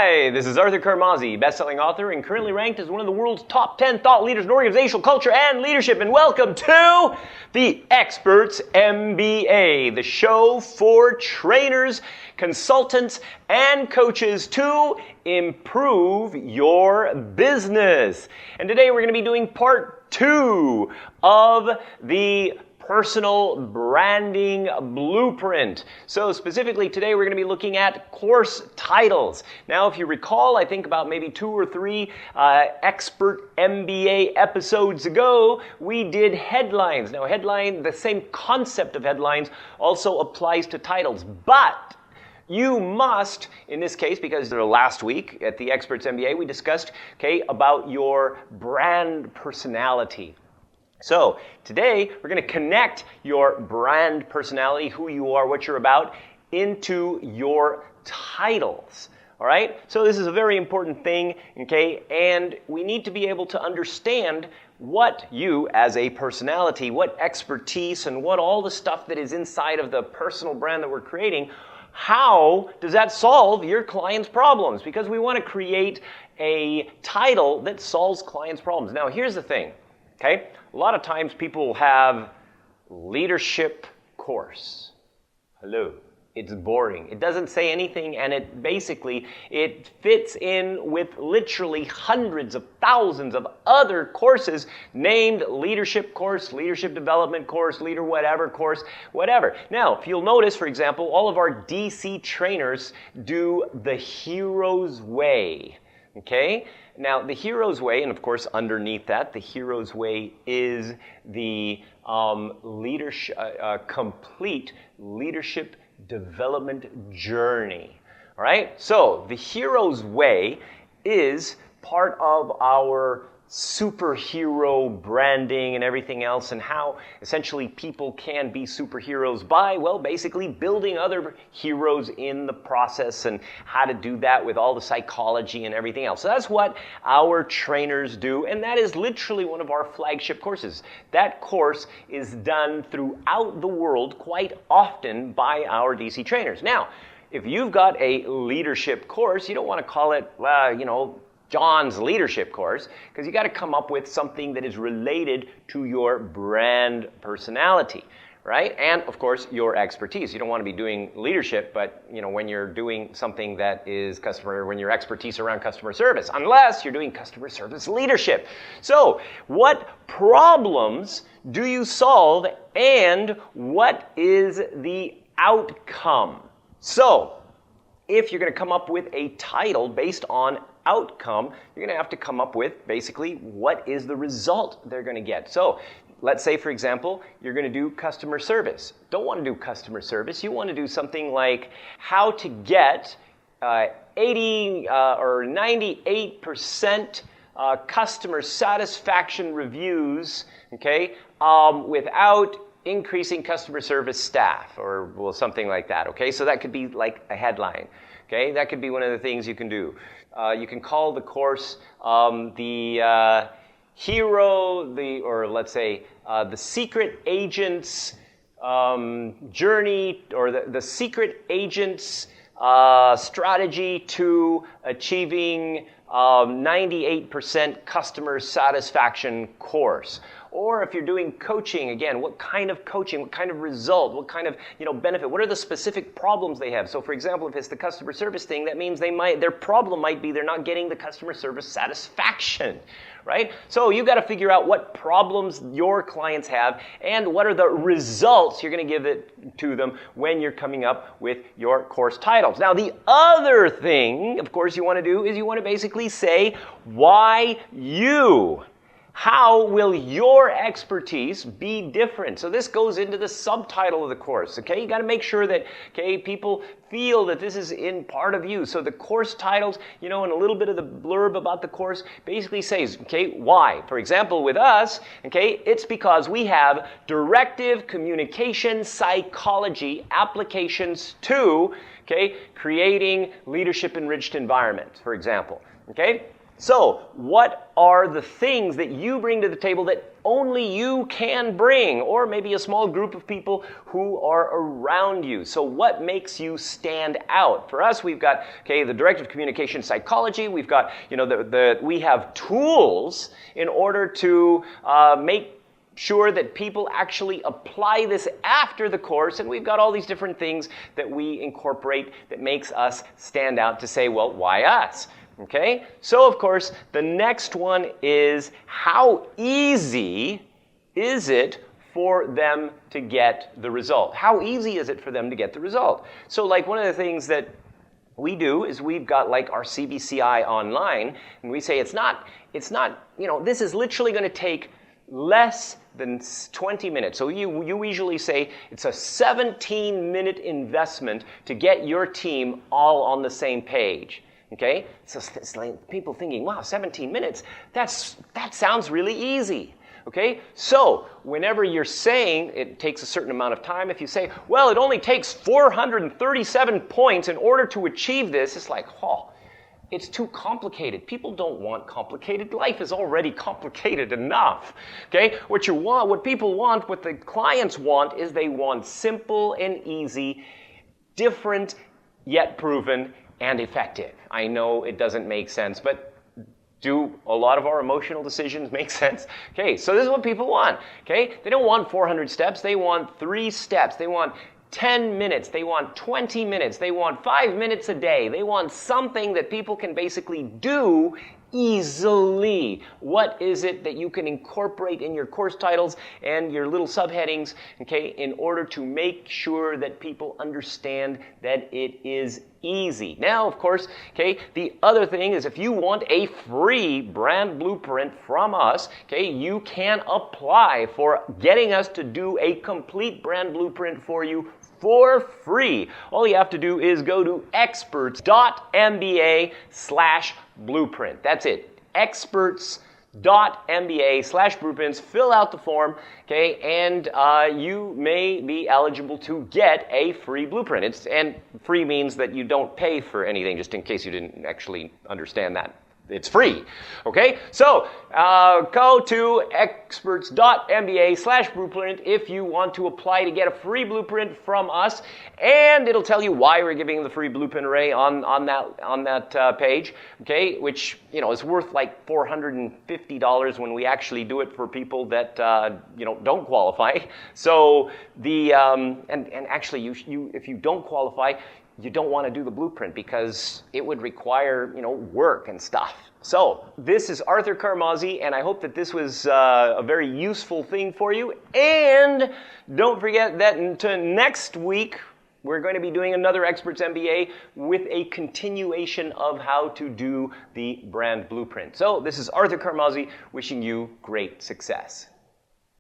Hi, this is Arthur Carmazzi, best-selling author and currently ranked as one of the world's top 10 thought leaders in organizational culture and leadership. And welcome to the Experts MBA, the show for trainers, consultants, and coaches to improve your business. And today we're going to be doing part 2 of the personal branding blueprint. So specifically today we're going to be looking at course titles. Now if you recall, I think about maybe 2 or 3 Expert MBA episodes ago, we did headlines. Now the same concept of headlines also applies to titles, but you must, in this case, because last week at the Experts MBA we discussed, about your brand personality. So today we're going to connect your brand personality, who you are, what you're about, into your titles. All right? So this is a very important thing, and we need to be able to understand what you as a personality, what expertise, and what all the stuff that is inside of the personal brand that we're creating, how does that solve your client's problems? Because we want to create a title that solves clients' problems. Now here's the thing. A lot of times people will have leadership course. Hello. It's boring. It doesn't say anything, and it fits in with literally hundreds of thousands of other courses named leadership course, leadership development course, leader whatever course, whatever. Now, if you'll notice, for example, all of our DC trainers do the Hero's Way. Now, the Hero's Way, and of course underneath that, the Hero's Way is the complete leadership development journey. All right? So, the Hero's Way is part of our superhero branding and everything else, and how essentially people can be superheroes by, basically building other heroes in the process, and how to do that with all the psychology and everything else. So that's what our trainers do, and that is literally one of our flagship courses. That course is done throughout the world quite often by our DC trainers. Now, if you've got a leadership course, you don't want to call it, John's leadership course, because you got to come up with something that is related to your brand personality, right? And of course, your expertise. You don't want to be doing leadership, but when you're doing something that is when your expertise around customer service, unless you're doing customer service leadership. So, what problems do you solve, and what is the outcome? So, if you're going to come up with a title based on outcome, you're going to have to come up with basically what is the result they're going to get. So let's say, for example, you're going to do customer service. Don't want to do customer service. You want to do something like how to get 80 or 98% customer satisfaction reviews, without increasing customer service staff, or something like that. So that could be like a headline. That could be one of the things you can do. You can call the course the secret agent's journey, or the secret agent's strategy to achieving 98% customer satisfaction course. Or if you're doing coaching, again, what kind of coaching, what kind of result, what kind of benefit, what are the specific problems they have? So for example, if it's the customer service thing, that means their problem might be they're not getting the customer service satisfaction, right? So you've got to figure out what problems your clients have, and what are the results you're going to give it to them when you're coming up with your course titles. Now the other thing, of course, you want to do is you want to basically say why you. How will your expertise be different? So this goes into the subtitle of the course, You got to make sure that, people feel that this is in part of you. So the course titles, and a little bit of the blurb about the course basically says, why? For example, with us, it's because we have directive communication psychology applications to, creating leadership enriched environments, for example, So, what are the things that you bring to the table that only you can bring, or maybe a small group of people who are around you? So what makes you stand out? For us, we've got, the directive communication psychology. We've got, we have tools in order to make sure that people actually apply this after the course, and we've got all these different things that we incorporate that makes us stand out to say, well, why us? Okay, so of course, the next one is how easy is it for them to get the result? How easy is it for them to get the result? So like one of the things that we do is we've got like our CBCI online, and we say it's not, this is literally going to take less than 20 minutes. So you usually say it's a 17-minute investment to get your team all on the same page. Okay, so it's like people thinking, wow, 17 minutes, that sounds really easy. Okay, so whenever you're saying it takes a certain amount of time, if you say, well, it only takes 437 points in order to achieve this, it's like, it's too complicated. People don't want complicated. Life is already complicated enough. Okay, what people want, what the clients want is they want simple and easy, different yet proven and effective. I know it doesn't make sense, but do a lot of our emotional decisions make sense? Okay, so this is what people want. Okay, they don't want 400 steps. They want 3 steps. They want 10 minutes. They want 20 minutes. They want 5 minutes a day. They want something that people can basically do easily. What is it that you can incorporate in your course titles and your little subheadings, in order to make sure that people understand that it is easy? Now, of course, the other thing is if you want a free brand blueprint from us, you can apply for getting us to do a complete brand blueprint for you for free. All you have to do is go to experts.mba/blueprint. That's it. experts.mba/blueprints. Fill out the form, and you may be eligible to get a free blueprint. And free means that you don't pay for anything, just in case you didn't actually understand that. It's free. Okay, so go to experts.mba/blueprint if you want to apply to get a free blueprint from us, and it'll tell you why we're giving the free blueprint array on that page. Okay, which is worth like $450 when we actually do it for people that don't qualify. So and actually you if you don't qualify, you don't want to do the blueprint because it would require, work and stuff. So this is Arthur Carmazzi, and I hope that this was a very useful thing for you. And don't forget that until next week, we're going to be doing another Experts MBA with a continuation of how to do the brand blueprint. So this is Arthur Carmazzi wishing you great success.